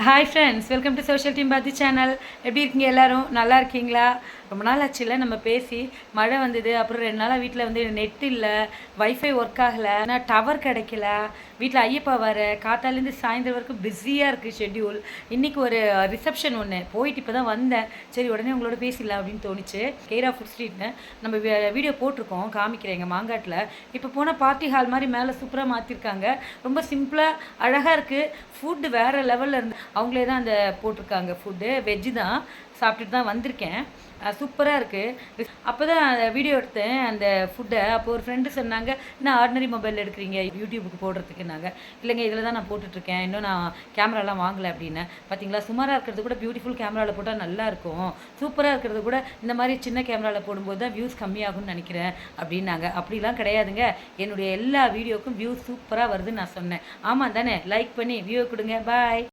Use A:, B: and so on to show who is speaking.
A: Hi friends, welcome to social team பாத்தி channel. எப்படி இருக்கீங்க எல்லாரும்? நல்லா இருக்கீங்களா? ரொம்ப நாள் ஆச்சுல நம்ம பேசி. மழை வந்தது, அப்புறம் 2 நாளாக வீட்டில் வந்து நெட் இல்லை, வைஃபை ஒர்க் ஆகலை, ஆனால் டவர் கிடைக்கல. வீட்டில் ஐயப்பா வர காத்தாலேருந்து சாயந்தரம் வரைக்கும் பிஸியாக இருக்குது ஷெட்யூல். இன்றைக்கி ஒரு ரிசப்ஷன் ஒன்று போயிட்டு இப்போ தான் வந்தேன். சரி, உடனே உங்களோட பேசிடலாம் அப்படின்னு தோணுச்சு. கேரா ஃபுட் ஸ்ட்ரீட்னு நம்ம வீடியோ போட்டிருக்கோம், காமிக்கிறேன் எங்கள் மாங்காட்டில். இப்போ போனால் பார்ட்டி ஹால் மாதிரி மேலே சூப்பராக மாற்றிருக்காங்க. ரொம்ப சிம்பிளாக அழகாக இருக்குது. ஃபுட்டு வேறு லெவலில் இருந்து அவங்களே தான் அந்த போட்டிருக்காங்க. ஃபுட்டு வெஜ்ஜு தான், சாப்பிட்டுட்டு தான் வந்திருக்கேன். சூப்பராக இருக்குது. அப்போ தான் வீடியோ எடுத்தேன் அந்த ஃபுட்டை. அப்போ ஒரு ஃப்ரெண்டு சொன்னாங்க, என்ன ஆர்டினரி மொபைல் எடுக்கிறீங்க யூடியூபுக்கு போடுறதுக்குனாங்க. இல்லைங்க, இதில் தான் நான் போட்டுட்ருக்கேன், இன்னும் நான் கேமராலாம் வாங்கலை அப்படின்னு. பார்த்தீங்களா, சுமாராக இருக்கிறது கூட பியூட்டிஃபுல் கேமராவில் போட்டால் நல்லாயிருக்கும், சூப்பராக இருக்கிறது கூட இந்த மாதிரி சின்ன கேமராவில் போடும்போது தான் வியூஸ் கம்மியாகும்னு நினைக்கிறேன் அப்படின்னாங்க. அப்படிலாம் கிடையாதுங்க, என்னுடைய எல்லா வீடியோக்கும் வியூஸ் சூப்பராக வருதுன்னு நான் சொன்னேன். ஆமாம் தானே? லைக் பண்ணி வியூ கொடுங்க. பாய்.